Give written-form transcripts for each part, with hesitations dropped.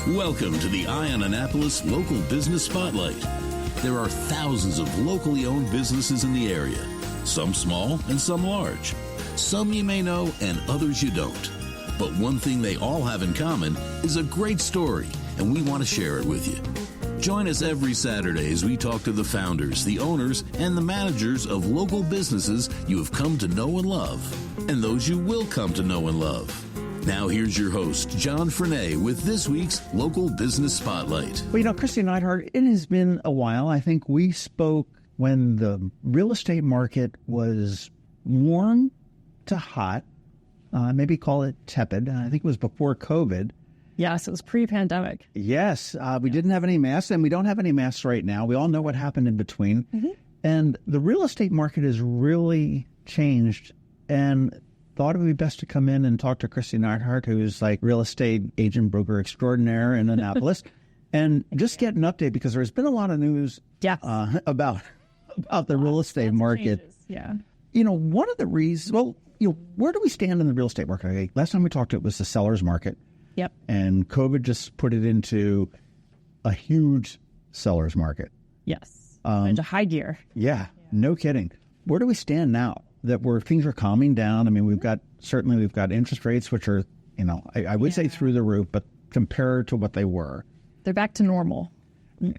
Welcome to the Eye on Annapolis Local Business Spotlight. There are thousands of locally owned businesses in the area, some small and some large. Some you may know and others you don't. But one thing they all have in common is a great story, and we want to share it with you. Join us every Saturday as we talk to the founders, the owners, and the managers of local businesses you have come to know and love, and those you will come to know and love. Now here's your host, John Frenaye, with this week's Local Business Spotlight. Well, Kristi Neidhardt, it has been a while. I think we spoke when the real estate market was warm to hot, maybe call it tepid. I think it was before COVID. Yes, it was pre-pandemic. Yes, we didn't have any masks, and we don't have any masks right now. We all know what happened in between. Mm-hmm. And the real estate market has really changed, and thought it would be best to come in and talk to Kristi Neidhardt, who's like real estate agent broker extraordinaire in Annapolis, and just get an update because there's been a lot of news about the real estate market. Changes. Yeah. One of the reasons, where do we stand in the real estate market? Okay, last time we talked, it was the seller's market. Yep. And COVID just put it into a huge seller's market. Yes. Into high gear. Yeah, no kidding. Where do we stand now that where things are calming down? I mean, we've got interest rates, which are, I would say through the roof, but compared to what they were. They're back to normal.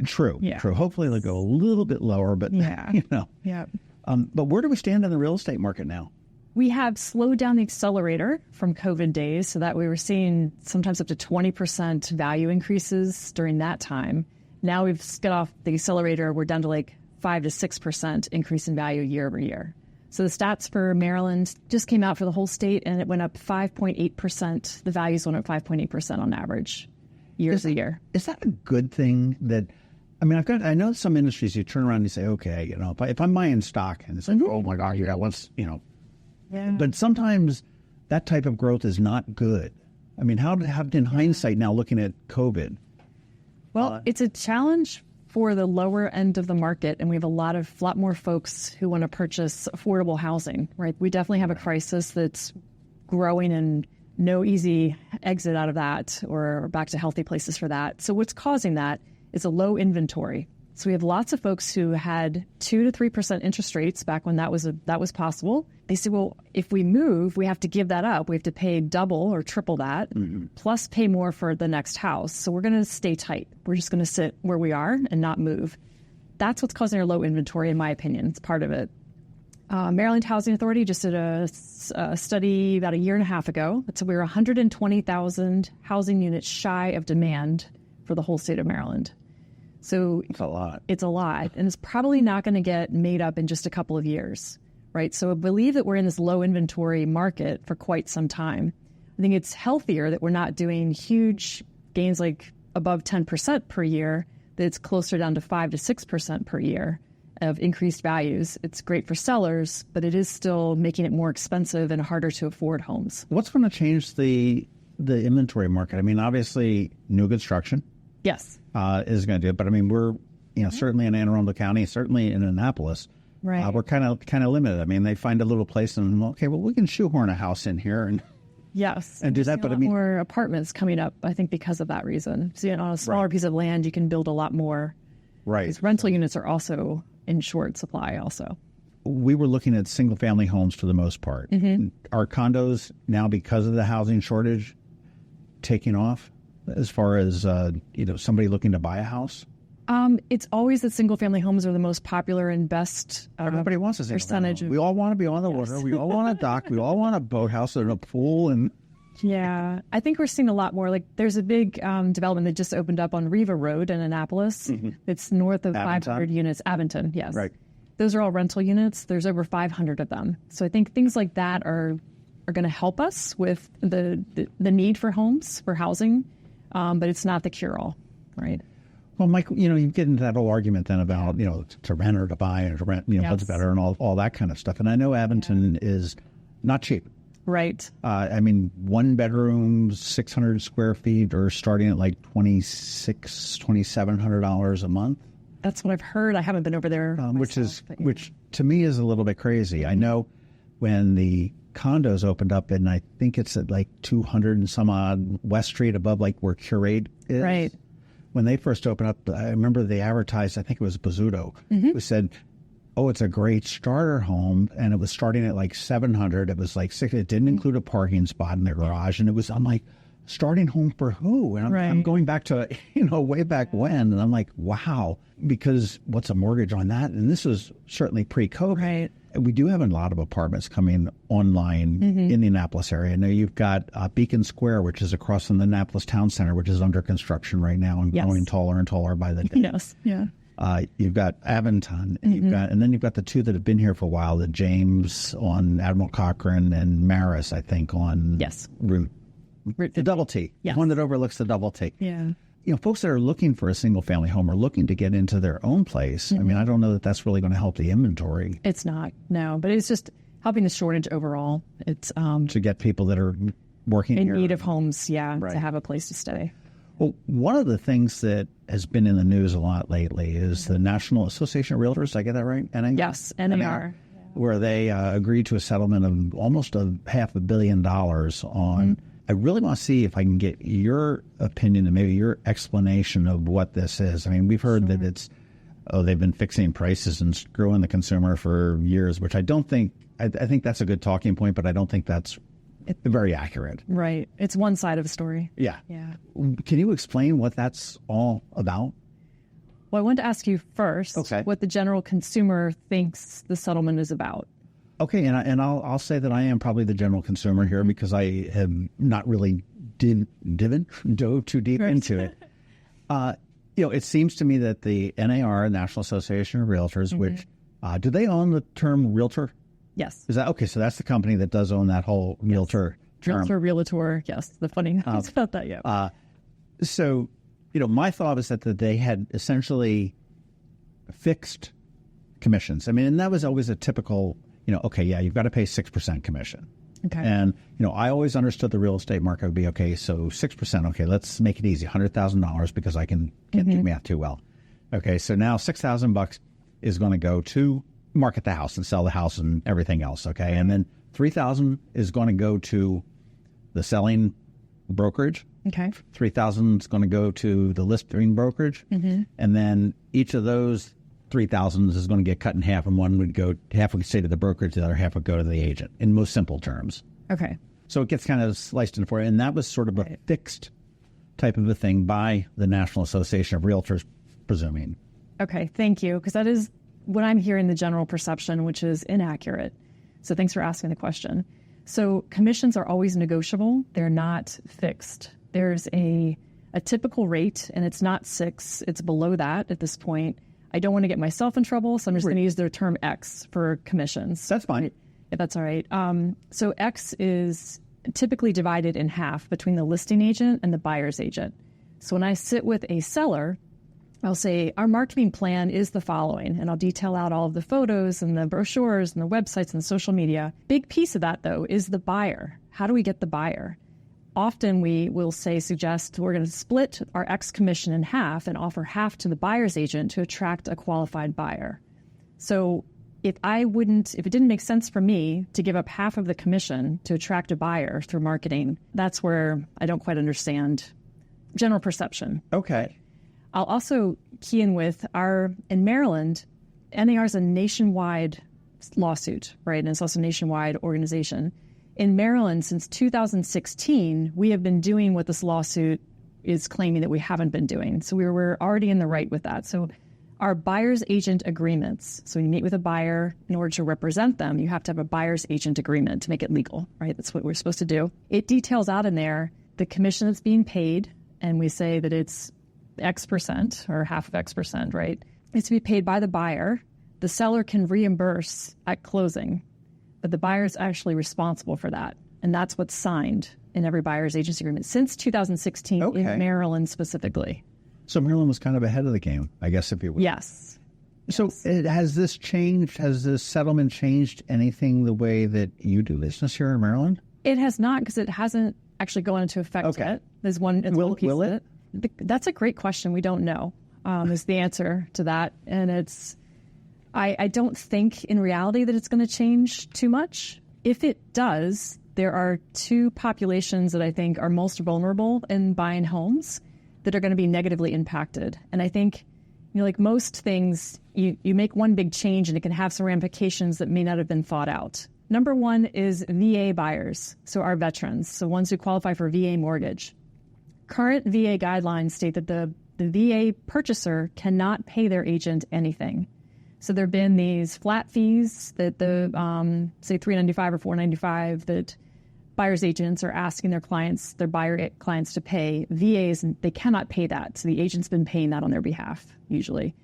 True. Yeah. True. Hopefully they'll go a little bit lower, but, Yeah. But where do we stand in the real estate market now? We have slowed down the accelerator from COVID days so that we were seeing sometimes up to 20% value increases during that time. Now we've got off the accelerator. We're down to like 5 to 6% increase in value year over year. So the stats for Maryland just came out for the whole state, and it went up 5.8%. The values went up 5.8% on average year to year. Is that a good thing? I know some industries you turn around and you say, okay, if I'm buying stock and it's like, oh my God, Yeah. But sometimes that type of growth is not good. I mean, how in hindsight now looking at COVID? Well, it's a challenge for the lower end of the market, and we have a lot more folks who want to purchase affordable housing, right? We definitely have a crisis that's growing and no easy exit out of that or back to healthy places for that. So what's causing that is a low inventory. So we have lots of folks who had 2 to 3% interest rates back when that was possible. They say, well, if we move, we have to give that up. We have to pay double or triple that, plus pay more for the next house. So we're going to stay tight. We're just going to sit where we are and not move. That's what's causing our low inventory, in my opinion. It's part of it. Maryland Housing Authority just did a study about a year and a half ago. So we were 120,000 housing units shy of demand for the whole state of Maryland. So it's a lot. It's a lot. And it's probably not going to get made up in just a couple of years, right? So I believe that we're in this low inventory market for quite some time. I think it's healthier that we're not doing huge gains like above 10% per year, that it's closer down to 5 to 6% per year of increased values. It's great for sellers, but it is still making it more expensive and harder to afford homes. What's going to change the inventory market? I mean, obviously, new construction. Yes. Is going to do it. But I mean, we're, certainly in Anne Arundel County, certainly in Annapolis, right. We're kind of limited. I mean, they find a little place and, we can shoehorn a house in here and yes, and do that. But more apartments coming up, I think, because of that reason. So on a smaller piece of land, you can build a lot more. Right. Because rental units are also in short supply also. We were looking at single family homes for the most part. Mm-hmm. Are condos now, because of the housing shortage, taking off? As far as, somebody looking to buy a house? It's always that single-family homes are the most popular and best Everybody wants a percentage. We all want to be on the water. We all want a dock. We all want a boathouse and a pool. And yeah, I think we're seeing a lot more. Like there's a big development that just opened up on Riva Road in Annapolis. Mm-hmm. It's north of 500 units. Abington, yes. Right. Those are all rental units. There's over 500 of them. So I think things like that are going to help us with the need for homes, for housing. But it's not the cure-all, right? Well, Mike, you get into that whole argument then about, to rent or to buy and to rent, what's better and all that kind of stuff. And I know Abington is not cheap. Right. I mean, one bedroom, 600 square feet are starting at like $2,700 a month. That's what I've heard. I haven't been over there myself, which to me is a little bit crazy. I know when the condos opened up, and I think it's at like 200 and some odd West Street above like where Curate is. Right. When they first opened up, I remember they advertised, I think it was Bozzuto, who said, oh, it's a great starter home, and it was starting at like 700. It was like it didn't include a parking spot in their garage, and I'm like, starting home for who? And I'm going back to, way back when, and I'm like, wow, because what's a mortgage on that? And this is certainly pre-COVID. Right. We do have a lot of apartments coming online in the Annapolis area. Now you've got Beacon Square, which is across from the Annapolis Town Center, which is under construction right now and growing taller and taller by the day. Yes, yeah. You've got Aventon, and then you've got the two that have been here for a while, the James on Admiral Cochran and Maris, I think, on Route the Double T, the one that overlooks the Double T. Yeah. Folks that are looking for a single-family home or looking to get into their own place, I mean, I don't know that that's really going to help the inventory. It's not, no, but it's just helping the shortage overall. It's to get people that are working in here. need of homes, to have a place to stay. Well, one of the things that has been in the news a lot lately is the National Association of Realtors. Did I get that right? Yes, NAR. Where they agreed to a settlement of almost $500 million on. I really want to see if I can get your opinion and maybe your explanation of what this is. I mean, we've heard that it's, they've been fixing prices and screwing the consumer for years, which I don't think, I think that's a good talking point, but I don't think that's very accurate. Right. It's one side of the story. Yeah. Yeah. Can you explain what that's all about? Well, I wanted to ask you first what the general consumer thinks the settlement is about. Okay, and I'll say that I am probably the general consumer here because I have not really dove too deep into it. It seems to me that the NAR, National Association of Realtors, which do they own the term realtor? Yes. Is that okay? So that's the company that does own that whole realtor term. Realtor. Yes. The funny things about that. Yeah. So, my thought was that they had essentially fixed commissions. I mean, and that was always a typical. You've got to pay 6% commission. Okay. And, I always understood the real estate market would be, okay, so 6%, okay, let's make it easy, $100,000 because I can't do math too well. Okay, so now $6,000 is going to go to market the house and sell the house and everything else, okay? And then $3,000 is going to go to the selling brokerage. Okay. $3,000 is going to go to the listing brokerage. And then each of those 3,000 is going to get cut in half, and half would stay to the brokerage, the other half would go to the agent, in most simple terms. Okay. So it gets kind of sliced into four, and that was sort of a fixed type of a thing by the National Association of Realtors, presuming. Okay, thank you, because that is what I'm hearing the general perception, which is inaccurate. So thanks for asking the question. So commissions are always negotiable. They're not fixed. There's a typical rate, and it's not 6. It's below that at this point. I don't want to get myself in trouble, so I'm just going to use the term X for commissions. That's fine. If that's all right. So X is typically divided in half between the listing agent and the buyer's agent. So when I sit with a seller, I'll say, our marketing plan is the following, and I'll detail out all of the photos and the brochures and the websites and the social media. Big piece of that, though, is the buyer. How do we get the buyer? Often we will suggest we're going to split our X commission in half and offer half to the buyer's agent to attract a qualified buyer. So if it didn't make sense for me to give up half of the commission to attract a buyer through marketing, that's where I don't quite understand general perception. Okay. I'll also key in with in Maryland, NAR is a nationwide lawsuit, right? And it's also a nationwide organization. In Maryland, since 2016, we have been doing what this lawsuit is claiming that we haven't been doing. So we're already in the right with that. So our buyer's agent agreements, so when you meet with a buyer, in order to represent them, you have to have a buyer's agent agreement to make it legal, right? That's what we're supposed to do. It details out in there the commission that's being paid, and we say that it's X% or half of X%, right? It's to be paid by the buyer. The seller can reimburse at closing, but the buyer is actually responsible for that. And that's what's signed in every buyer's agency agreement since 2016 in Maryland specifically. So Maryland was kind of ahead of the game, I guess, if you will. Yes. So has this changed? Has this settlement changed anything the way that you do business here in Maryland? It has not, because it hasn't actually gone into effect yet. There's one piece will of it. That's a great question. We don't know is the answer to that. And I don't think in reality that it's going to change too much. if it does, there are two populations that I think are most vulnerable in buying homes that are going to be negatively impacted. And I think, like most things, you make one big change and it can have some ramifications that may not have been thought out. Number one is VA buyers, so our veterans, so ones who qualify for VA mortgage. Current VA guidelines state that the VA purchaser cannot pay their agent anything. So there have been these flat fees that the, say $395 or $495 that buyer's agents are asking their clients, their buyer clients to pay. VAs, they cannot pay that. So the agent's been paying that on their behalf, usually.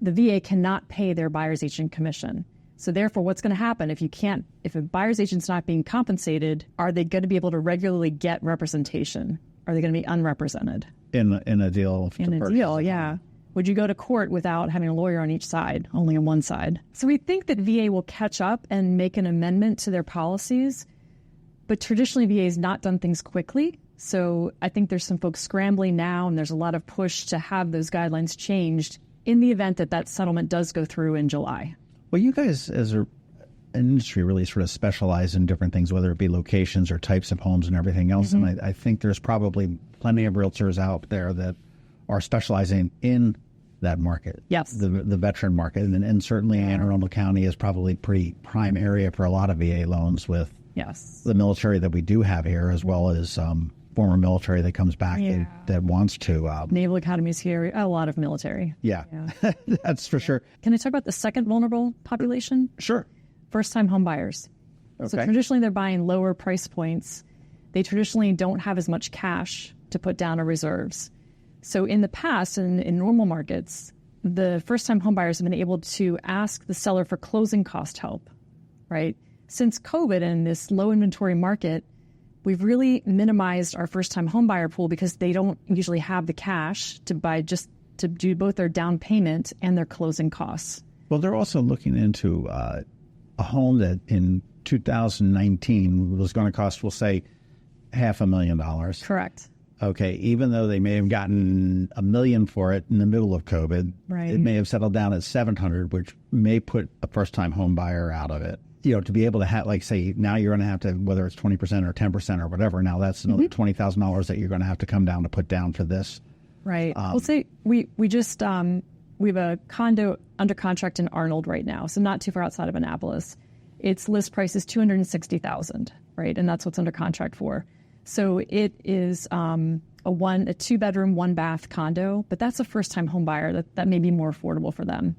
The VA cannot pay their buyer's agent commission. So therefore, what's going to happen if a buyer's agent's not being compensated, are they going to be able to regularly get representation? Are they going to be unrepresented? In a deal? In a deal, yeah. Would you go to court without having a lawyer on each side, only on one side? So we think that VA will catch up and make an amendment to their policies, but traditionally VA has not done things quickly. So I think there's some folks scrambling now, and there's a lot of push to have those guidelines changed in the event that settlement does go through in July. Well, you guys as an industry really sort of specialize in different things, whether it be locations or types of homes and everything else. Mm-hmm. And I think there's probably plenty of realtors out there that are specializing in that market. Yes. The veteran market. And certainly Anne Arundel County is probably a pretty prime area for a lot of VA loans with the military that we do have here, as well as former military that comes back that wants to. Naval academies here, a lot of military. Yeah. That's for sure. Can I talk about the second vulnerable population? Sure. First-time home buyers. Okay. So traditionally they're buying lower price points. They traditionally don't have as much cash to put down or reserves. So in the past, in normal markets, the first-time home buyers have been able to ask the seller for closing cost help, right? Since COVID and this low inventory market, we've really minimized our first-time home buyer pool because they don't usually have the cash to buy, just to do both their down payment and their closing costs. Well, they're also looking into a home that in 2019 was going to cost, we'll say, $500,000. Correct. Okay, even though they may have gotten $1 million for it in the middle of COVID, it may have settled down at $700,000, which may put a first-time home buyer out of it. You know, to be able to have, like, say, now you're going to have to, whether it's 20% or 10% or whatever, now that's another $20,000 that you're going to have to come down to put down for this. Right. We'll say we just we have a condo under contract in Arnold right now, so not too far outside of Annapolis. Its list price is $260,000, right, and that's what's under contract for. So it is a 2-bedroom, 1-bath condo, but that's a first-time home buyer that may be more affordable for them.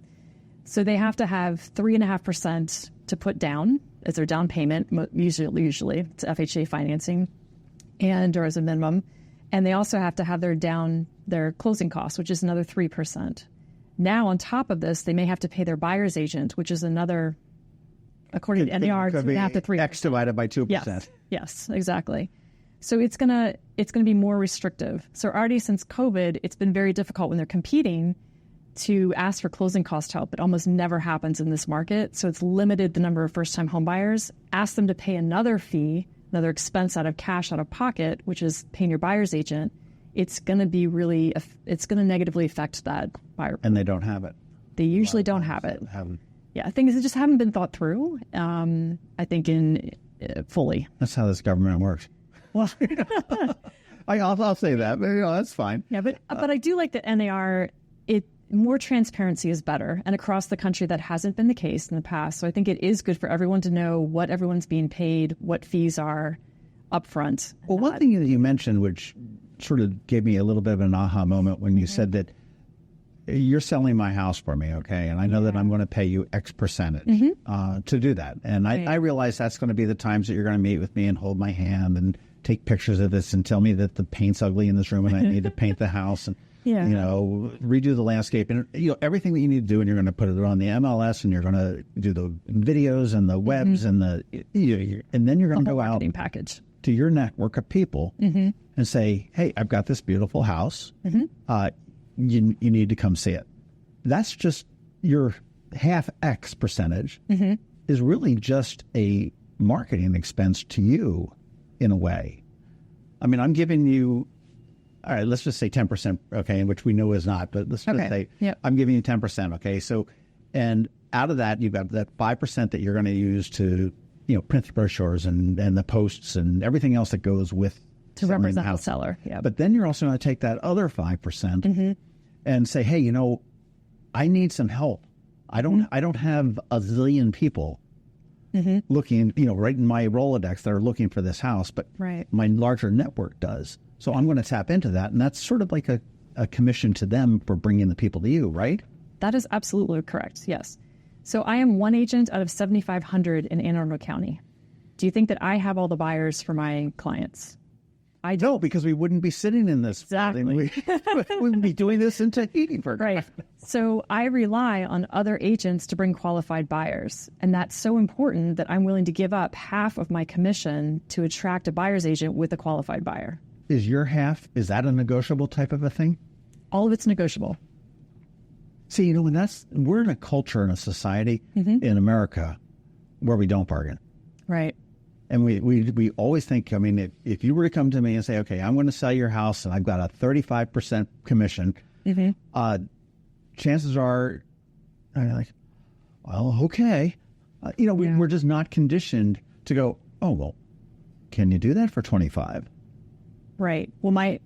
So they have to have 3.5% to put down as their down payment, usually it's FHA financing, or as a minimum. And they also have to have their closing costs, which is another 3%. Now, on top of this, they may have to pay their buyer's agent, which is another, according to NAR, 2.5 to 3%. X divided by 2%. Yes, exactly. So it's gonna be more restrictive. So already since COVID, it's been very difficult when they're competing to ask for closing cost help. It almost never happens in this market. So it's limited the number of first-time home buyers. Ask them to pay another fee, another expense out of cash, out of pocket, which is paying your buyer's agent. It's going to negatively affect that buyer pool. And they don't have it. They usually don't have it. Yeah, things that just haven't been thought through, I think, fully. That's how this government works. Well, I'll say that, but that's fine. Yeah, but I do like that NAR, more transparency is better. And across the country, that hasn't been the case in the past. So I think it is good for everyone to know what everyone's being paid, what fees are upfront. Well, one thing that you mentioned, which sort of gave me a little bit of an aha moment when you said that you're selling my house for me, okay? And I know that I'm going to pay you X percentage to do that. And I realize that's going to be the times that you're going to meet with me and hold my hand and take pictures of this and tell me that the paint's ugly in this room and I need to paint the house and, redo the landscape and, everything that you need to do. And you're going to put it on the MLS and you're going to do the videos and the webs and and then you're going to go out package to your network of people and say, hey, I've got this beautiful house. You need to come see it. That's just your half X percentage is really just a marketing expense to you in a way. I mean, I'm giving you, all right, let's just say 10%, okay, which we know is not, but let's just say I'm giving you 10%, okay? So, and out of that, you've got that 5% that you're going to use to, print the brochures and the posts and everything else that goes with to selling represent the the house. seller. Yeah. But then you're also going to take that other 5% and say, hey, I need some help. I don't have a zillion people looking, right in my Rolodex that are looking for this house, but my larger network does. So I'm going to tap into that. And that's sort of like a commission to them for bringing the people to you, right? That is absolutely correct. Yes. So I am one agent out of 7,500 in Anne Arundel County. Do you think that I have all the buyers for my clients? I don't. No, because we wouldn't be sitting in this. Exactly. We wouldn't be doing this in Tahiti for Right. So I rely on other agents to bring qualified buyers. And that's so important that I'm willing to give up half of my commission to attract a buyer's agent with a qualified buyer. Is your half, is that a negotiable type of a thing? All of it's negotiable. See, we're in a culture and a society in America where we don't bargain. Right. And we always think, if you were to come to me and say, okay, I'm going to sell your house and I've got a 35% commission, chances are, I'm like, well, okay. We're just not conditioned to go, oh, well, can you do that for 25? Right. Well, my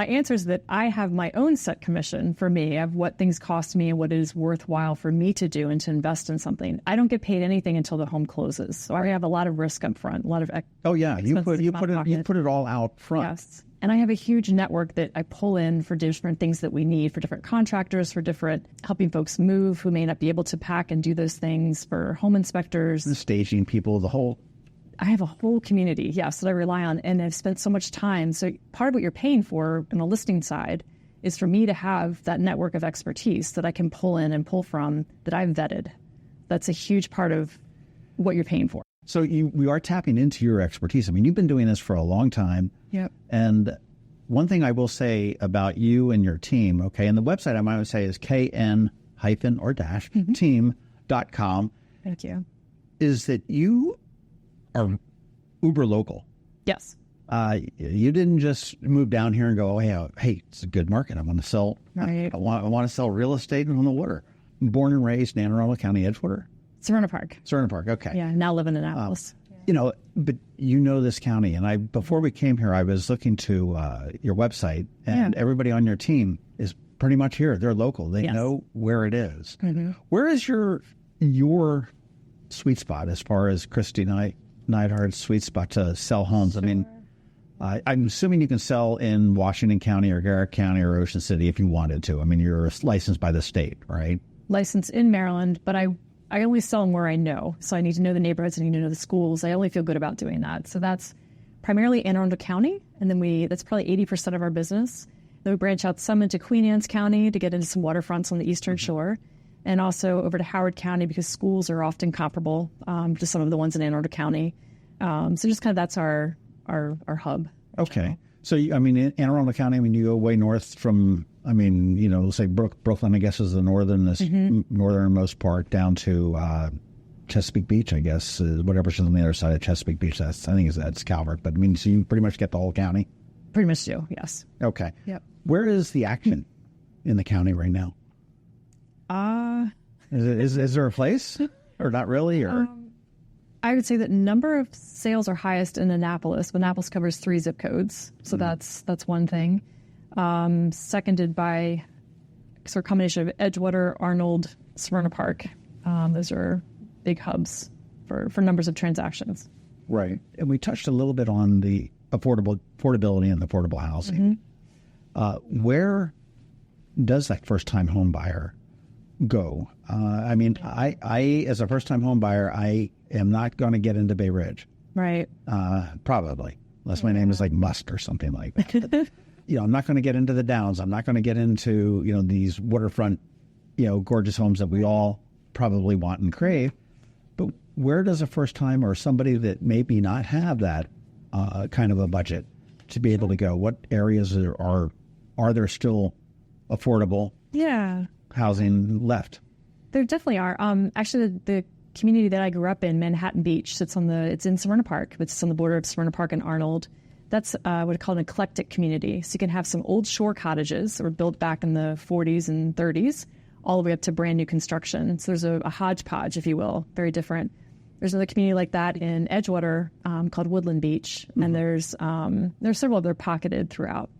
answer is that I have my own set commission for me of what things cost me and what it is worthwhile for me to do and to invest in something. I don't get paid anything until the home closes. So I have a lot of risk up front, a lot of you put it all out front. Yes. And I have a huge network that I pull in for different things that we need, for different contractors, for different helping folks move who may not be able to pack and do those things, for home inspectors. The staging people, I have a whole community, yes, that I rely on, and I've spent so much time. So part of what you're paying for on the listing side is for me to have that network of expertise that I can pull in and pull from that I've vetted. That's a huge part of what you're paying for. So we are tapping into your expertise. You've been doing this for a long time. Yep. And one thing I will say about you and your team, okay, and the website I might say is kn-team.com. Thank you. Is that you are uber local. Yes. You didn't just move down here and go, oh, hey, it's a good market. I want to sell. Right. I want to sell real estate on the water. Born and raised in Anne Arundel County, Edgewater. Serena Park. Okay. Yeah, now live in Annapolis. But this county, and before we came here, I was looking to your website, and everybody on your team is pretty much here. They're local. They know where it is. Mm-hmm. Where is your sweet spot as far as Kristi Neidhardt's sweet spot to sell homes? Sure. I'm assuming you can sell in Washington County or Garrett County or Ocean City if you wanted to. You're licensed by the state, right? Licensed in Maryland, but I only sell them where I know. So I need to know the neighborhoods, I need to know the schools. I only feel good about doing that. So that's primarily Anne Arundel County, and then that's probably 80% of our business. Then we branch out some into Queen Anne's County to get into some waterfronts on the Eastern Shore, and also over to Howard County because schools are often comparable to some of the ones in Anne Arundel County. So just kind of that's our hub. Okay. So, in Anne Arundel County, you go way north from, let's say Brooklyn, I guess, is the northernmost part down to Chesapeake Beach, I guess, whatever's on the other side of Chesapeake Beach. I think that's Calvert. But, so you pretty much get the whole county? Pretty much do, yes. Okay. Yep. Where is the action in the county right now? Is there a place? Or not really? Or I would say that number of sales are highest in Annapolis. Annapolis covers 3 zip codes, so that's one thing. Seconded by sort of combination of Edgewater, Arnold, Smyrna Park. Those are big hubs for numbers of transactions. Right, and we touched a little bit on the affordability and affordable housing. Where does that first-time home buyer go? I as a first-time home buyer, I am not going to get into Bay Ridge. Right. Probably, unless my name is like Musk or something like that. I'm not going to get into the Downs. I'm not going to get into, these waterfront, gorgeous homes that we all probably want and crave. But where does a first-time or somebody that maybe not have that kind of a budget to be able to go? What areas are there still affordable housing left? There definitely are. Actually, the community that I grew up in, Manhattan Beach, it's in Smyrna Park. It's on the border of Smyrna Park and Arnold. That's what I call an eclectic community. So you can have some old shore cottages that were built back in the 40s and 30s, all the way up to brand new construction. So there's a hodgepodge, if you will, very different. There's another community like that in Edgewater called Woodland Beach, and there's several other pocketed throughout.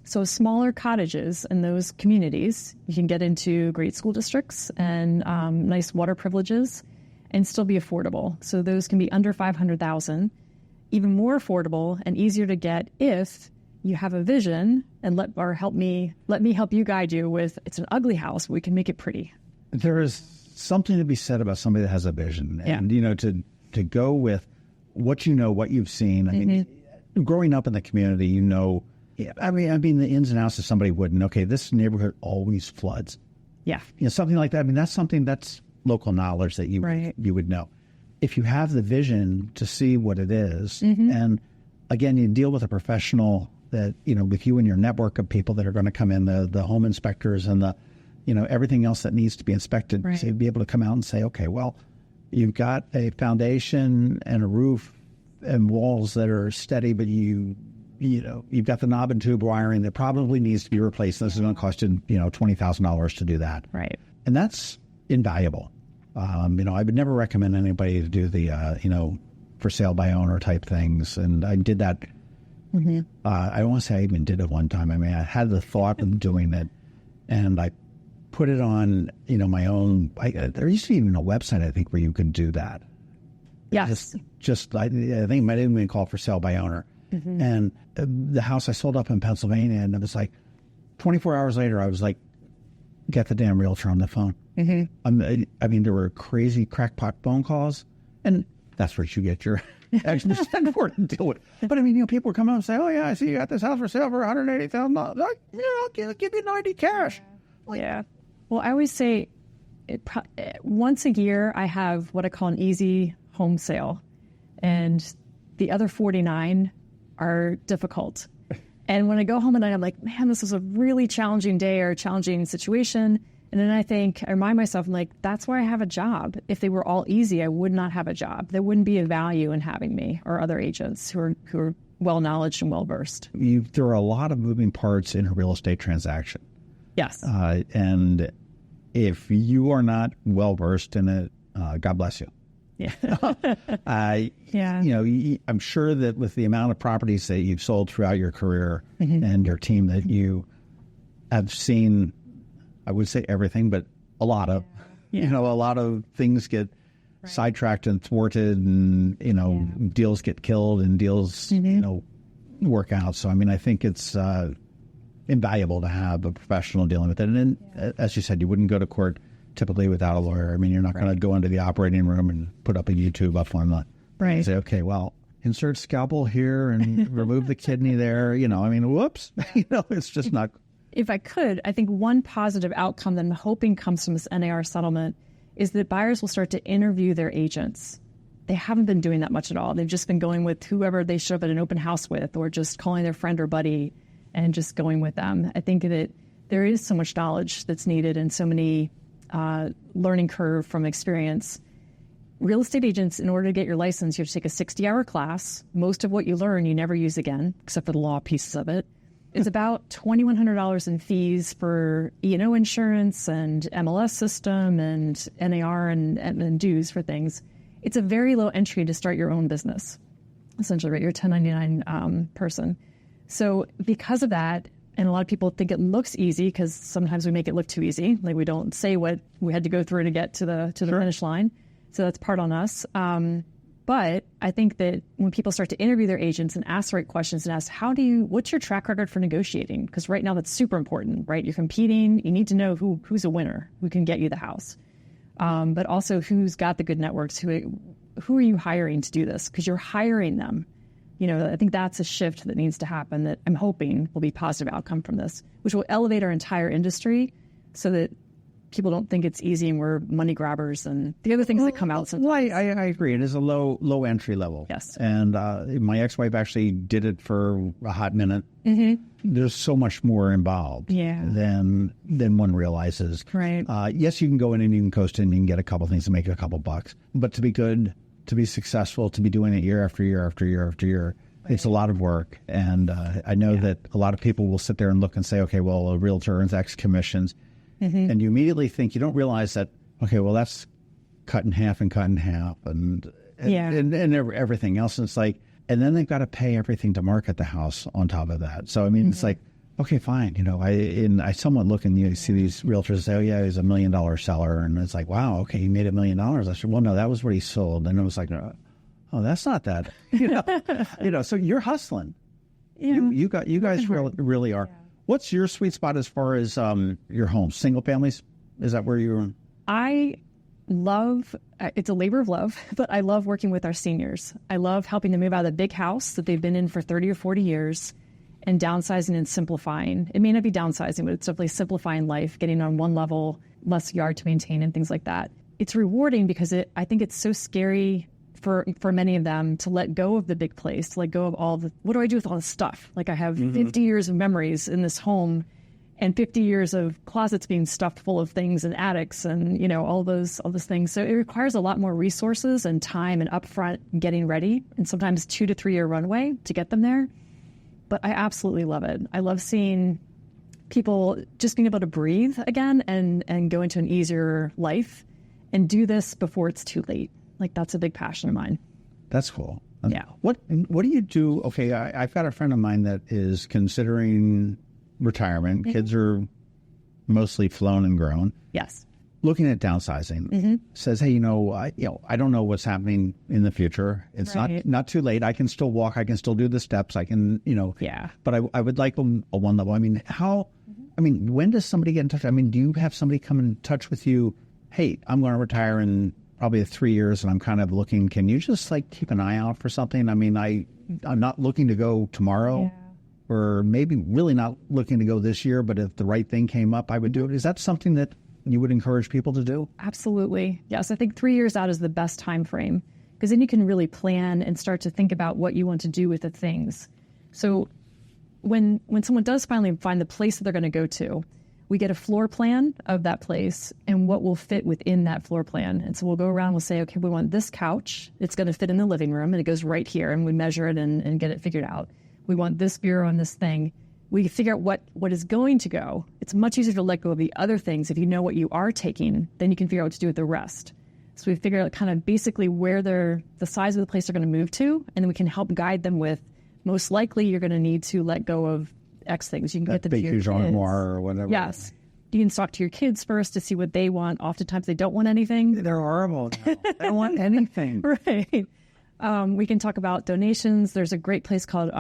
So smaller cottages in those communities, you can get into great school districts and nice water privileges and still be affordable. So those can be under $500,000, even more affordable and easier to get if you have a vision and let me help you guide you with, it's an ugly house, but we can make it pretty. There is something to be said about somebody that has a vision, and to go with what you know, what you've seen. I mean, growing up in the community, I mean, the ins and outs of somebody wouldn't. Okay, this neighborhood always floods. Yeah, something like that. I mean, that's something that's local knowledge that you would know. If you have the vision to see what it is, and again, you deal with a professional that with you and your network of people that are going to come in, the home inspectors and the everything else that needs to be inspected, so you'd be able to come out and say, okay, well, you've got a foundation and a roof and walls that are steady, but you've got the knob and tube wiring that probably needs to be replaced. This is going to cost you, $20,000 to do that. Right. And that's invaluable. I would never recommend anybody to do the, for sale by owner type things. And I did that. I don't want to say I even did it one time. I mean, I had the thought of doing it, and I put it on, my own. There used to be even a website, I think, where you could do that. Yes. I think it might have been called for sale by owner. And the house I sold up in Pennsylvania, and it was like 24 hours later, I was like, get the damn realtor on the phone. I mean, there were crazy crackpot phone calls, and that's where you get your extra spend for it to deal with. But I mean, people were coming up and say, oh yeah, I see you got this house for sale for $180,000. Like, I'll give you 90 cash. Yeah. Well, I always say once a year, I have what I call an easy home sale, and the other 49 are difficult. And when I go home at night, I'm like, man, this was a really challenging day or a challenging situation. And then I remind myself, I'm like, that's why I have a job. If they were all easy, I would not have a job. There wouldn't be a value in having me or other agents who are well-knowledged and well-versed. There are a lot of moving parts in a real estate transaction. Yes. And if you are not well-versed in it, God bless you. Yeah. I'm sure that with the amount of properties that you've sold throughout your career and your team, that you have seen, I would say everything, but a lot of, a lot of things get sidetracked and thwarted, and, deals get killed and deals, work out. So, I mean, I think it's invaluable to have a professional dealing with it. And then, as you said, you wouldn't go to court typically without a lawyer. I mean, you're not going to go into the operating room and put up a YouTube up on the and say, okay, well, insert scalpel here and remove the kidney there. I mean, whoops. It's just not. If I could, I think one positive outcome that I'm hoping comes from this NAR settlement is that buyers will start to interview their agents. They haven't been doing that much at all. They've just been going with whoever they show up at an open house with, or just calling their friend or buddy and just going with them. I think that there is so much knowledge that's needed and so many learning curve from experience. Real estate agents, in order to get your license, you have to take a 60-hour class. Most of what you learn, you never use again, except for the law pieces of it. It's about $2,100 in fees for E&O insurance and MLS system and NAR and dues for things. It's a very low entry to start your own business, essentially, right? You're a 1099 person. So because of that, and a lot of people think it looks easy because sometimes we make it look too easy. Like we don't say what we had to go through to get to the finish line. So that's part on us. But I think that when people start to interview their agents and ask the right questions and ask, what's your track record for negotiating? Because right now that's super important, right? You're competing. You need to know who's a winner, who can get you the house. But also who's got the good networks, who are you hiring to do this? Because you're hiring them. I think that's a shift that needs to happen that I'm hoping will be a positive outcome from this, which will elevate our entire industry so that people don't think it's easy and we're money grabbers and the other things that come out. Well, I agree. It is a low entry level. Yes. And my ex-wife actually did it for a hot minute. There's so much more involved than one realizes. Right. Yes, you can go in and you can coast in and you can get a couple things and make a couple bucks. But to be good, to be successful, to be doing it year after year after year after year, it's a lot of work. And I know that a lot of people will sit there and look and say, okay, well, a realtor earns X commissions. And you immediately think, you don't realize that, okay, well, that's cut in half and everything else. And it's like, and then they've got to pay everything to market the house on top of that. So, I mean, it's like, okay, fine. You know, I somewhat look and you see these realtors say, oh yeah, he's $1 million seller. And it's like, wow, okay, he made $1 million. I said, well, no, that was what he sold. And it was like, oh, that's not that, so you're hustling. Yeah. You guys really are. Yeah. What's your sweet spot as far as your homes? Single families? Is that where you're? I love, it's a labor of love, but I love working with our seniors. I love helping them move out of the big house that they've been in for 30 or 40 years and downsizing and simplifying. It may not be downsizing, but it's definitely simplifying life, getting on one level, less yard to maintain and things like that. It's rewarding because I think it's so scary for many of them to let go of the big place, to let go of all the, what do I do with all this stuff? Like I have 50 years of memories in this home and 50 years of closets being stuffed full of things and attics and, all those things. So it requires a lot more resources and time and upfront getting ready and sometimes 2 to 3 year runway to get them there. But I absolutely love it. I love seeing people just being able to breathe again and go into an easier life and do this before it's too late. Like that's a big passion of mine. That's cool. Yeah. What do you do? Okay, I've got a friend of mine that is considering retirement. Mm-hmm. Kids are mostly flown and grown. Yes. Looking at downsizing, says, hey, I don't know what's happening in the future. It's not too late. I can still walk. I can still do the steps. I can, Yeah. But I would like a one level. I mean, when does somebody get in touch? I mean, do you have somebody come in touch with you? Hey, I'm going to retire in probably 3 years and I'm kind of looking. Can you just keep an eye out for something? I mean, I'm not looking to go tomorrow. Yeah. Or maybe really not looking to go this year, but if the right thing came up, I would do it. Is that something that you would encourage people to do? Absolutely. Yes, I think 3 years out is the best time frame because then you can really plan and start to think about what you want to do with the things. So when someone does finally find the place that they're going to go to, we get a floor plan of that place and what will fit within that floor plan. And so we'll go around, we'll say, okay, we want this couch. It's going to fit in the living room and it goes right here. And we measure it and get it figured out. We want this bureau on this thing. We figure out what is going to go. It's much easier to let go of the other things. If you know what you are taking, then you can figure out what to do with the rest. So we figure out kind of basically where the size of the place they're going to move to, and then we can help guide them with, most likely you're going to need to let go of X things. You can get them to your kids. Armoire or whatever. Yes. You can talk to your kids first to see what they want. Oftentimes they don't want anything. They're horrible now. They don't want anything. Right. We can talk about donations. There's a great place called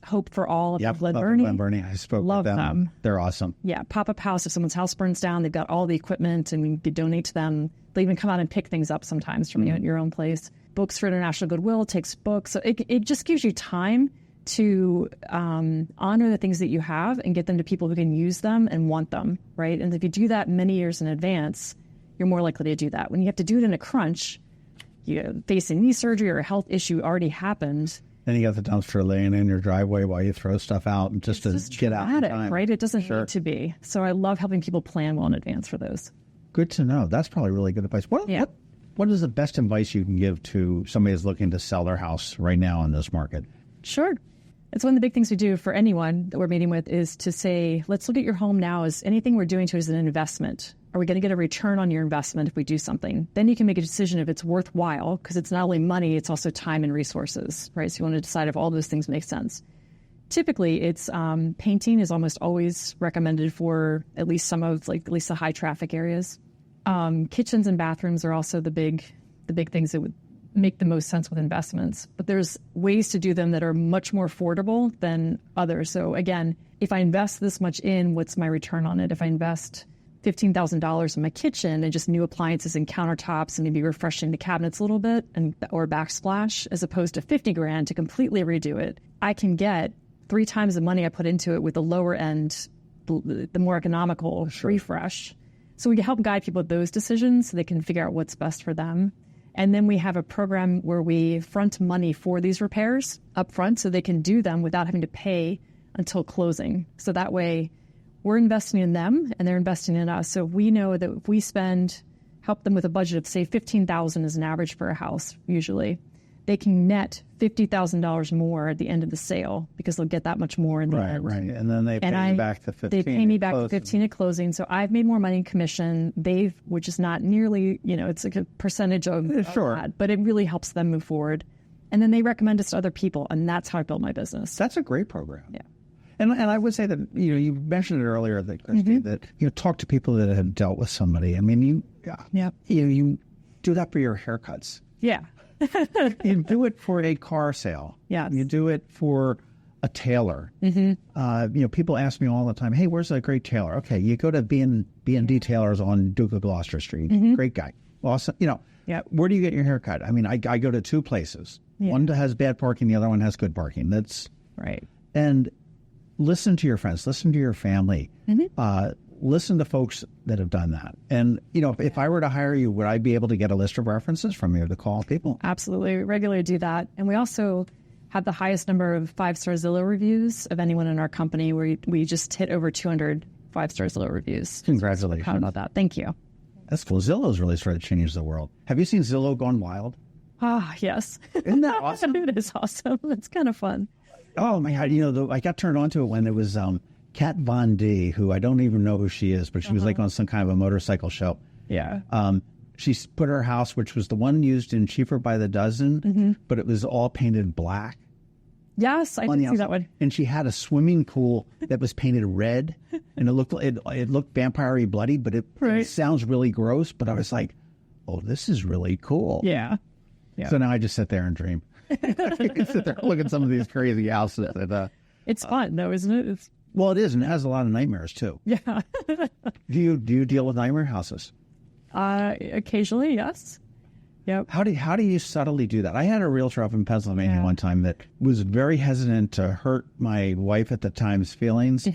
Hope for All of Glen Burnie. I spoke with them. They're awesome. Yeah, pop-up house. If someone's house burns down, they've got all the equipment and we could donate to them. They even come out and pick things up sometimes from your own place. Books for International Goodwill takes books. So it just gives you time to honor the things that you have and get them to people who can use them and want them, right? And if you do that many years in advance, you're more likely to do that. When you have to do it in a crunch, you face a knee surgery or a health issue already happened. Then you got the dumpster laying in your driveway while you throw stuff out and just get out in time. Right? It doesn't need to be. So I love helping people plan well in advance for those. Good to know. That's probably really good advice. What is the best advice you can give to somebody who's looking to sell their house right now in this market? Sure. It's one of the big things we do for anyone that we're meeting with is to say, let's look at your home now as anything we're doing to it as an investment. Are we going to get a return on your investment if we do something? Then you can make a decision if it's worthwhile, because it's not only money, it's also time and resources, right? So you want to decide if all those things make sense. Typically, it's painting is almost always recommended for at least some of at least the high traffic areas. Kitchens and bathrooms are also the big things that would make the most sense with investments. But there's ways to do them that are much more affordable than others. So again, if I invest this much in, what's my return on it? If I invest $15,000 in my kitchen and just new appliances and countertops and maybe refreshing the cabinets a little bit or backsplash, as opposed to $50,000 to completely redo it, I can get 3 times the money I put into it with the lower end, the more economical refresh. So we can help guide people with those decisions so they can figure out what's best for them. And then we have a program where we front money for these repairs up front so they can do them without having to pay until closing. So that way we're investing in them and they're investing in us. So we know that if we help them with a budget of say $15,000 is an average for a house usually, they can net $50,000 more at the end of the sale because they'll get that much more in the end. Right. And then they pay you back the 15. They pay me back the 15 at closing. So I've made more money in commission. Which is not nearly, it's like a percentage of that, but it really helps them move forward. And then they recommend us to other people, and that's how I built my business. That's a great program. Yeah. And I would say that, you mentioned it earlier, that, Kristi, that, talk to people that have dealt with somebody. I mean, you do that for your haircuts. Yeah. You do it for a car sale. Yeah. You do it for a tailor. People ask me all the time, hey, where's a great tailor? Okay, you go to B&D Tailors on Duke of Gloucester Street. Great guy. Awesome. Where do you get your haircut? I mean, I go to two places. Yeah. One has bad parking, the other one has good parking. That's right. And listen to your friends, listen to your family, listen to folks that have done that. And, if I were to hire you, would I be able to get a list of references from you to call people? Absolutely. We regularly do that. And we also have the highest number of 5-star Zillow reviews of anyone in our company. We just hit over 200 5-star Zillow reviews. Congratulations. So proud about that. Thank you. That's cool. Zillow's really started to change the world. Have you seen Zillow Gone Wild? Yes. Isn't that awesome? It is awesome. It's kind of fun. Oh, my God. I got turned on to it when there was Kat Von D, who I don't even know who she is, but she was like on some kind of a motorcycle show. Yeah. She put her house, which was the one used in Cheaper by the Dozen, but it was all painted black. Yes, I did see that one. And she had a swimming pool that was painted red, and it looked vampire-y bloody, but it sounds really gross. But I was like, oh, this is really cool. Yeah. So now I just sit there and dream. I sit there and look at some of these crazy houses. It's fun, though, isn't it? Well, it is, and it has a lot of nightmares, too. Yeah. Do you deal with nightmare houses? Occasionally, yes. Yep. How do you subtly do that? I had a realtor up in Pennsylvania one time that was very hesitant to hurt my wife at the time's feelings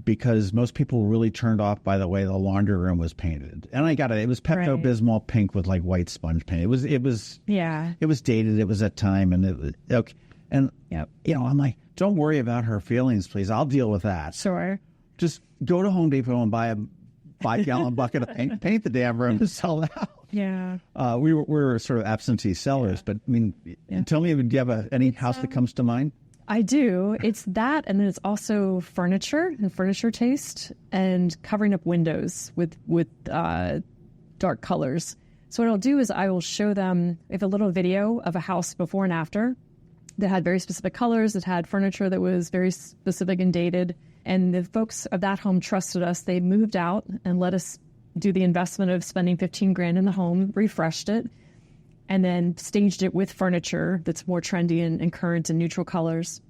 because most people were really turned off by the way the laundry room was painted. And I got it. It was Pepto-Bismol pink with like white sponge paint. It was dated. It was that time, and it was okay. And I'm like, don't worry about her feelings, please. I'll deal with that. Sure. Just go to Home Depot and buy a 5-gallon bucket of paint the damn room and sell it out. Yeah. We were sort of absentee sellers, but I mean, tell me, do you have any house that comes to mind? I do. It's that, and then it's also furniture and furniture taste, and covering up windows with dark colors. So what I'll do is I will show them a little video of a house before and after that had very specific colors, that had furniture that was very specific and dated. And the folks of that home trusted us. They moved out and let us do the investment of spending $15,000 in the home, refreshed it, and then staged it with furniture that's more trendy and current and neutral colors,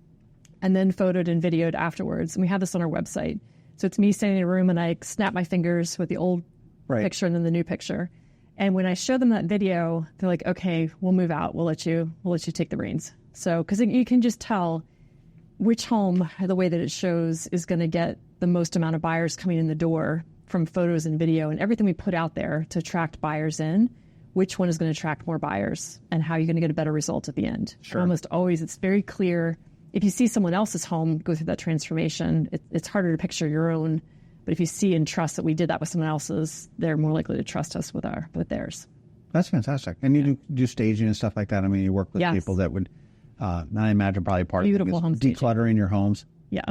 and then photoed and videoed afterwards. And we have this on our website. So it's me standing in a room and I snap my fingers with the old picture and then the new picture. And when I show them that video, they're like, okay, we'll move out. We'll let you take the reins. So, because you can just tell which home, the way that it shows, is going to get the most amount of buyers coming in the door from photos and video and everything we put out there to attract buyers in, which one is going to attract more buyers and how you're going to get a better result at the end. Sure. Almost always, it's very clear. If you see someone else's home go through that transformation, it's harder to picture your own. But if you see and trust that we did that with someone else's, they're more likely to trust us with theirs. That's fantastic. And you do staging and stuff like that. I mean, you work with people that would, I imagine probably part beautiful of home decluttering your homes. Yes.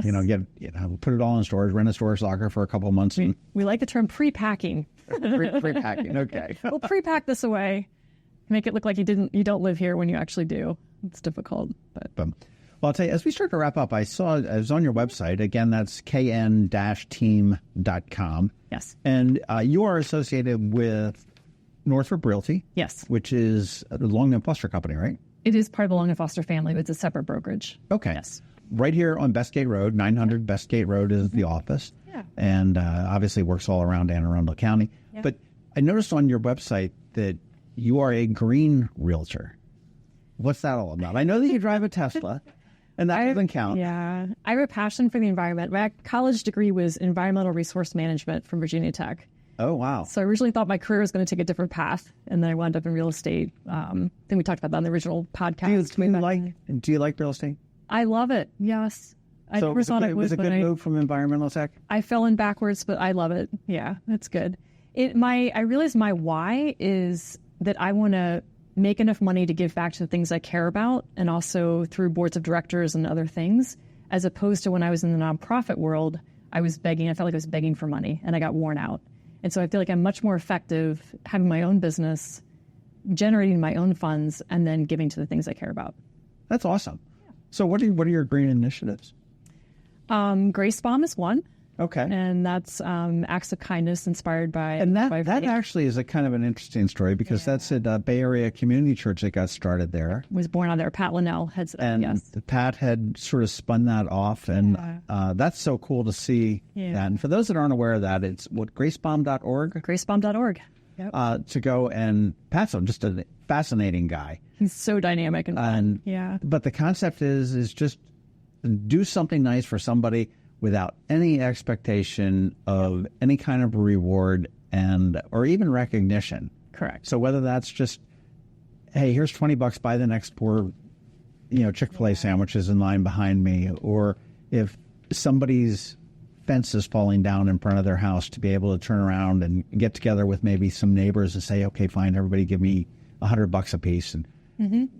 Put it all in storage, rent a storage locker for a couple of months. We like the term pre-packing. Pre-packing, okay. We'll pre-pack this away, make it look like you don't live here when you actually do. It's difficult. But well, I'll tell you, as we start to wrap up, I was on your website. Again, that's kn-team.com. Yes. And you are associated with Northrop Realty. Yes. Which is the Long & Foster company, right? It is part of the Long & Foster family, but it's a separate brokerage. Okay. Yes. Right here on Bestgate Road, 900 Bestgate Road is the office. Yeah. And obviously works all around Anne Arundel County. Yeah. But I noticed on your website that you are a green realtor. What's that all about? I know that you drive a Tesla, and that doesn't count. Yeah. I have a passion for the environment. My college degree was environmental resource management from Virginia Tech. Oh, wow. So I originally thought my career was going to take a different path, and then I wound up in real estate. I think we talked about that in the original podcast. Do you like real estate? I love it, yes. I never thought I would. It was a good move from environmental tech? I fell in backwards, but I love it. Yeah, that's good. I realized my why is that I want to make enough money to give back to the things I care about, and also through boards of directors and other things, as opposed to when I was in the nonprofit world, I was begging. I felt like I was begging for money, and I got worn out. And so I feel like I'm much more effective having my own business, generating my own funds, and then giving to the things I care about. That's awesome. Yeah. So what are your green initiatives? Grace Bomb is one. Okay. And that's acts of kindness inspired by... And that actually is a kind of an interesting story, because that's at Bay Area Community Church that got started there. Was born on there. Pat Linnell heads it up, and yes. Pat had sort of spun that off, and that's so cool to see that. And for those that aren't aware of that, it's gracebomb.org? Gracebomb.org. Yep. To go, and Pat's just a fascinating guy. He's so dynamic and fun. But the concept is just do something nice for somebody without any expectation of any kind of reward or even recognition. Correct. So whether that's just, hey, here's $20, buy the next four, Chick-fil-A sandwiches in line behind me, or if somebody's fence is falling down in front of their house, to be able to turn around and get together with maybe some neighbors and say, okay, fine, everybody give me $100 a piece, and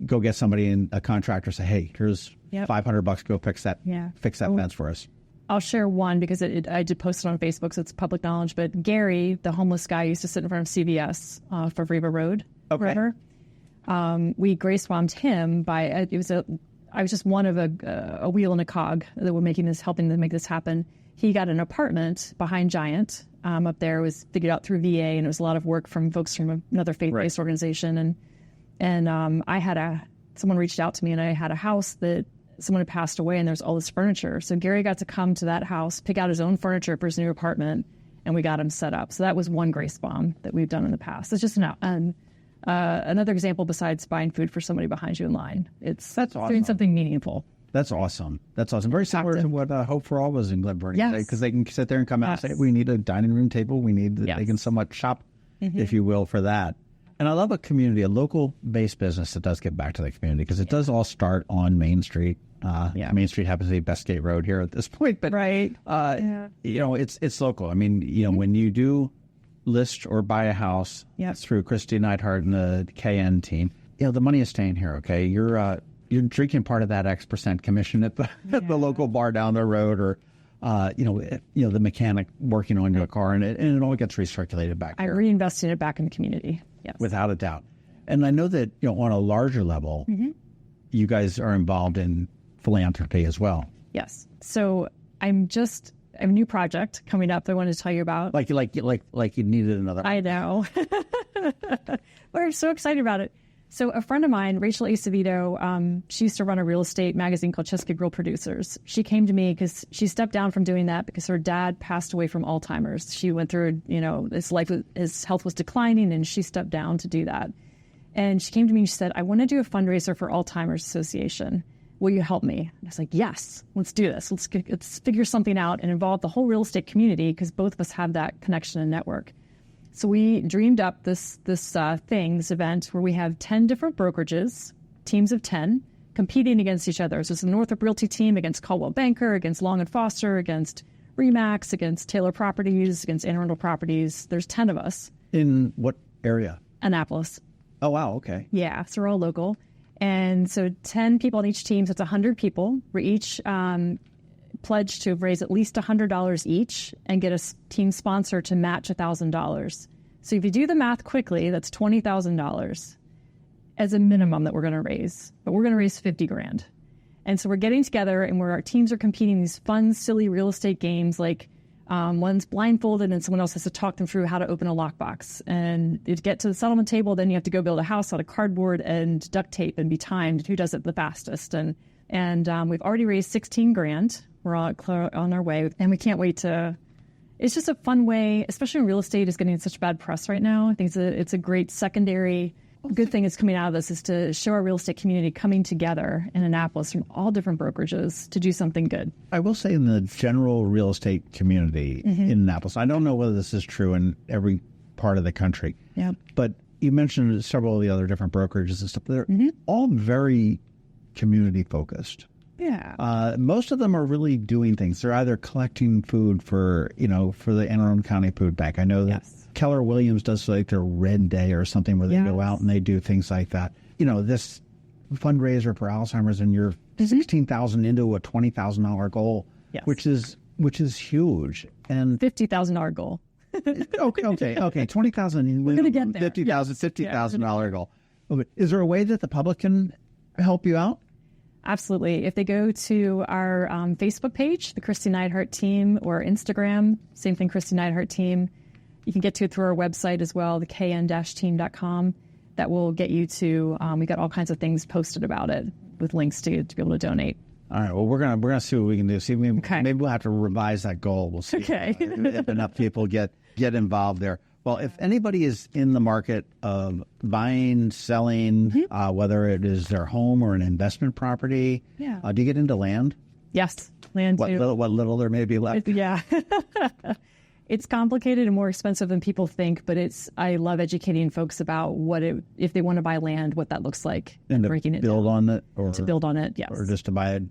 go get somebody in a contractor, say, hey, here's $500, go fix that fence for us. I'll share one because I did post it on Facebook, so it's public knowledge. But Gary, the homeless guy, used to sit in front of CVS for Riva Road. Okay. We grace bombed him by I was just one of a wheel and a cog that were helping to make this happen. He got an apartment behind Giant up there. It was figured out through VA, and it was a lot of work from folks from another faith-based organization. And I had someone reached out to me, and I had a house that someone had passed away, and there's all this furniture. So Gary got to come to that house, pick out his own furniture for his new apartment, and we got him set up. So that was one grace bomb that we've done in the past. It's just another example besides buying food for somebody behind you in line. That's awesome. Doing something meaningful. That's awesome. That's awesome. Very similar to what Hope for All was in Glen Burnie. Yes. Because they can sit there and come out and say, we need a dining room table. We need, they can somewhat shop, if you will, for that. And I love a community, a local-based business that does get back to the community, because it does all start on Main Street. Main Street happens to be Bestgate Road here at this point, but it's local. I mean, when you do list or buy a house through Kristi Neidhardt and the KN team, the money is staying here. Okay, you're drinking part of that X% commission at the local bar down the road, or the mechanic working on your car, and it all gets recirculated back here. I reinvested it back in the community. Yes, without a doubt. And I know that on a larger level, you guys are involved in philanthropy as well. Yes. So I have a new project coming up that I wanted to tell you about. Like you needed another. I know. We're so excited about it. So a friend of mine, Rachel Acevedo, she used to run a real estate magazine called Chesapeake Grill Producers. She came to me because she stepped down from doing that because her dad passed away from Alzheimer's. She went through, his health was declining, and she stepped down to do that. And she came to me and she said, I want to do a fundraiser for Alzheimer's Association. Will you help me? And I was like, yes, let's do this. Let's figure something out and involve the whole real estate community, because both of us have that connection and network. So we dreamed up this event where we have 10 different brokerages, teams of 10, competing against each other. So it's the Northrop Realty team against Caldwell Banker, against Long & Foster, against Remax, against Taylor Properties, against Anne Arundel Properties. There's 10 of us. In what area? Annapolis. Oh, wow. Okay. Yeah. So we're all local. And so 10 people on each team, so it's 100 people. We're each pledged to raise at least $100 each and get a team sponsor to match $1,000. So if you do the math quickly, that's $20,000 as a minimum that we're going to raise. But we're going to raise $50,000. And so we're getting together, and where our teams are competing in these fun, silly real estate games, like one's blindfolded and someone else has to talk them through how to open a lockbox. And to get to the settlement table, then you have to go build a house out of cardboard and duct tape and be timed who does it the fastest. And we've already raised $16,000. We're all on our way, and we can't wait to. It's just a fun way, especially when real estate is getting such bad press right now. I think it's a great secondary. Good thing that's coming out of this is to show our real estate community coming together in Annapolis from all different brokerages to do something good. I will say, in the general real estate community in Annapolis, I don't know whether this is true in every part of the country. Yeah. But you mentioned several of the other different brokerages and stuff. They're all very community focused. Yeah. Most of them are really doing things. They're either collecting food for the Anne Arundel County Food Bank. I know that Keller Williams does like their Red Day or something where they go out and they do things like that. This fundraiser for Alzheimer's, and you're $16,000 into a $20,000 goal, which is huge. And $50,000 goal. okay, $20,000. We're gonna get there. $50,000 goal. Is there a way that the public can help you out? Absolutely. If they go to our Facebook page, the Kristi Neidhardt team, or Instagram, same thing, Kristi Neidhardt team. You can get to it through our website as well, the kn-team.com. That will get you to, we got all kinds of things posted about it with links to be able to donate. All right. Well, we're gonna see what we can do. See, maybe we'll have to revise that goal. We'll see if enough people get involved there. Well, if anybody is in the market of buying, selling, whether it is their home or an investment property, do you get into land? Yes, land too. What little there may be left. It's complicated and more expensive than people think, but I love educating folks about if they want to buy land, what that looks like, and breaking it build down. on it, or to build on it, yes, or just to buy it.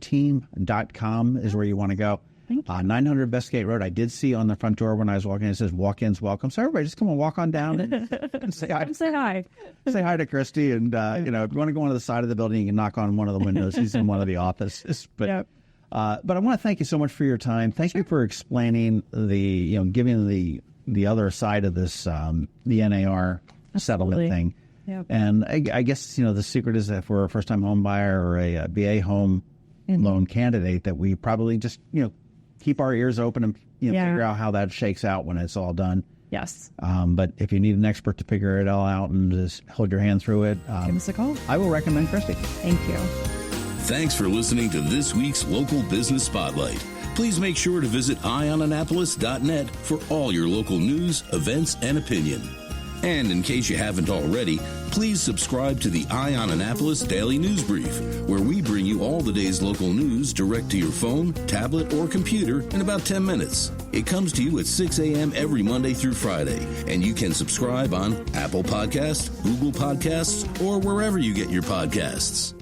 kn-team.com is where you want to go. 900 Bestgate Road. I did see on the front door when I was walking, it says walk-ins welcome. So everybody just come and walk on down and say hi. Say hi. Say hi to Kristi. And, if you want to go onto the side of the building, you can knock on one of the windows. He's in one of the offices. But I want to thank you so much for your time. Thank you for explaining giving the other side of this, the NAR settlement thing. Yep. And I guess, the secret is that if we're a first-time home buyer or a VA home loan candidate, that we probably just, keep our ears open and figure out how that shakes out when it's all done. Yes. But if you need an expert to figure it all out and just hold your hand through it, give us a call. I will recommend Kristi. Thank you. Thanks for listening to this week's Local Business Spotlight. Please make sure to visit eyeonannapolis.net for all your local news, events, and opinion. And in case you haven't already, please subscribe to the Eye on Annapolis Daily News Brief, where we bring you all the day's local news direct to your phone, tablet, or computer in about 10 minutes. It comes to you at 6 a.m. every Monday through Friday, and you can subscribe on Apple Podcasts, Google Podcasts, or wherever you get your podcasts.